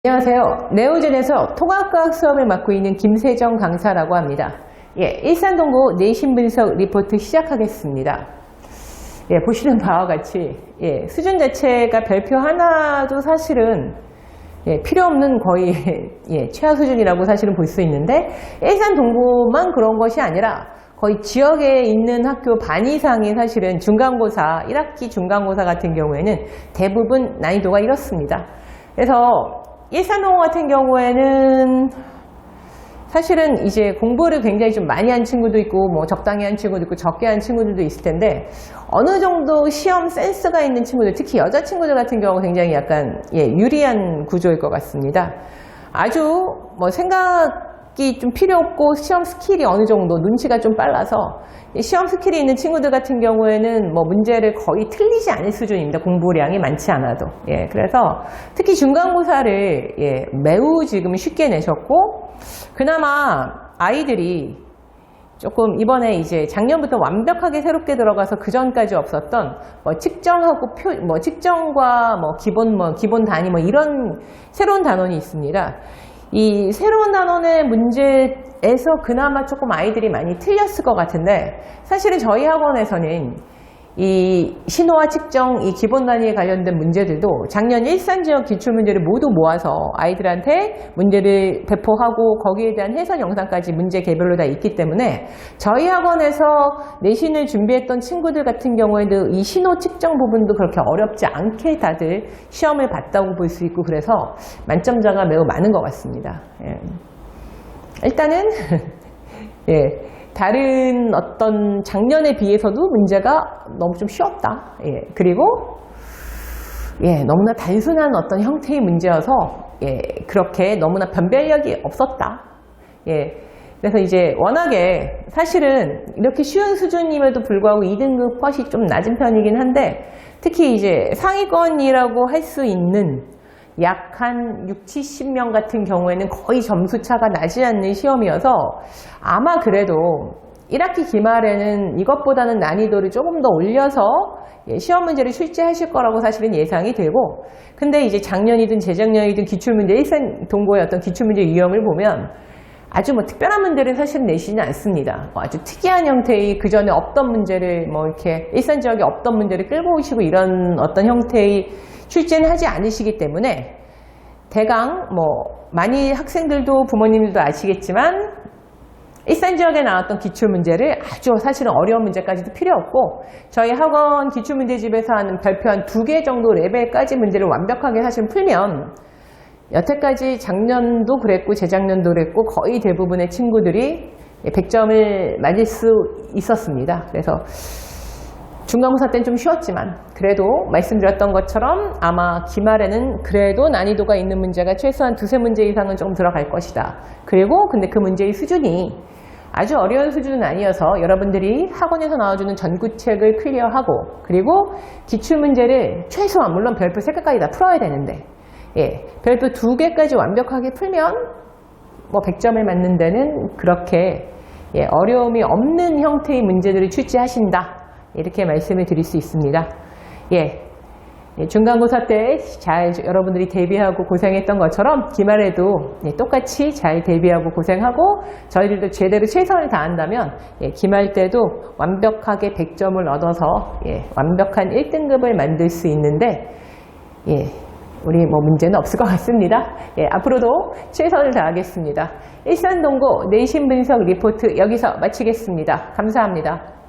안녕하세요. 네오젠에서 통합과학 수업을 맡고 있는 김세정 강사라고 합니다. 일산동고 내신 분석 리포트 시작하겠습니다. 보시는 바와 같이 수준 자체가 별표 하나도 사실은 필요 없는 거의 최하 수준이라고 사실은 볼 수 있는데, 일산동고만 그런 것이 아니라 거의 지역에 있는 학교 반 이상이 사실은 중간고사, 1학기 중간고사 같은 경우에는 대부분 난이도가 이렇습니다. 그래서 일산동고 같은 경우에는 사실은 이제 공부를 굉장히 좀 많이 한 친구도 있고, 뭐 적당히 한 친구도 있고, 적게 한 친구들도 있을 텐데, 어느 정도 시험 센스가 있는 친구들, 특히 여자 친구들 같은 경우 굉장히 약간 유리한 구조일 것 같습니다. 아주 뭐 생각이 좀 필요 없고 시험 스킬이 어느 정도 눈치가 좀 빨라서 시험 스킬이 있는 친구들 같은 경우에는 뭐 문제를 거의 틀리지 않을 수준입니다. 공부량이 많지 않아도. 그래서 특히 중간고사를 매우 지금 쉽게 내셨고, 그나마 아이들이 조금 이번에 이제 작년부터 완벽하게 새롭게 들어가서 그 전까지 없었던 뭐 측정하고 측정과 기본 단위 이런 새로운 단원이 있습니다. 이 새로운 단원의 문제에서 그나마 조금 아이들이 많이 틀렸을 것 같은데, 사실은 저희 학원에서는 이 신호와 측정, 이 기본 단위에 관련된 문제들도 작년 일산지역 기출문제를 모두 모아서 아이들한테 문제를 배포하고 거기에 대한 해설 영상까지 문제 개별로 다 있기 때문에, 저희 학원에서 내신을 준비했던 친구들 같은 경우에도 이 신호 측정 부분도 그렇게 어렵지 않게 다들 시험을 봤다고 볼 수 있고, 그래서 만점자가 매우 많은 것 같습니다. 일단은 다른 어떤 작년에 비해서도 문제가 너무 좀 쉬웠다. 그리고 너무나 단순한 어떤 형태의 문제여서 그렇게 너무나 변별력이 없었다. 그래서 이제 워낙에 사실은 이렇게 쉬운 수준임에도 불구하고 2등급 컷이 좀 낮은 편이긴 한데, 특히 이제 상위권이라고 할 수 있는 약 한 6, 70명 같은 경우에는 거의 점수차가 나지 않는 시험이어서 아마 그래도 1학기 기말에는 이것보다는 난이도를 조금 더 올려서 시험 문제를 출제하실 거라고 사실은 예상이 되고, 근데 이제 작년이든 재작년이든 기출문제, 일산동고의 어떤 기출문제 유형을 보면 아주 뭐 특별한 문제를 사실은 내시지 않습니다. 아주 특이한 형태의 그 전에 없던 문제를 이렇게 일산 지역에 없던 문제를 끌고 오시고 이런 어떤 형태의 출제는 하지 않으시기 때문에, 대강 많이 학생들도 부모님들도 아시겠지만 일산 지역에 나왔던 기출문제를 아주 사실은 어려운 문제까지도 필요 없고, 저희 학원 기출문제집에서 하는 발표 한 2개 정도 레벨까지 문제를 완벽하게 사실 풀면, 여태까지 작년도 그랬고 재작년도 그랬고 거의 대부분의 친구들이 100점을 맞을 수 있었습니다. 그래서 중간고사 때는 좀 쉬웠지만 그래도 말씀드렸던 것처럼 아마 기말에는 그래도 난이도가 있는 문제가 최소한 2-3문제 이상은 좀 들어갈 것이다. 그리고 근데 그 문제의 수준이 아주 어려운 수준은 아니어서 여러분들이 학원에서 나와주는 전구책을 클리어하고, 그리고 기출문제를 최소한 물론 별표 3개까지 다 풀어야 되는데 별표 2개까지 완벽하게 풀면 100점을 맞는 데는 그렇게 어려움이 없는 형태의 문제들을 출제하신다, 이렇게 말씀을 드릴 수 있습니다. 중간고사 때 잘 여러분들이 대비하고 고생했던 것처럼 기말에도 똑같이 잘 대비하고 고생하고, 저희들도 제대로 최선을 다한다면 기말 때도 완벽하게 100점을 얻어서 완벽한 1등급을 만들 수 있는데 우리 문제는 없을 것 같습니다. 앞으로도 최선을 다하겠습니다. 일산동고 내신 분석 리포트 여기서 마치겠습니다. 감사합니다.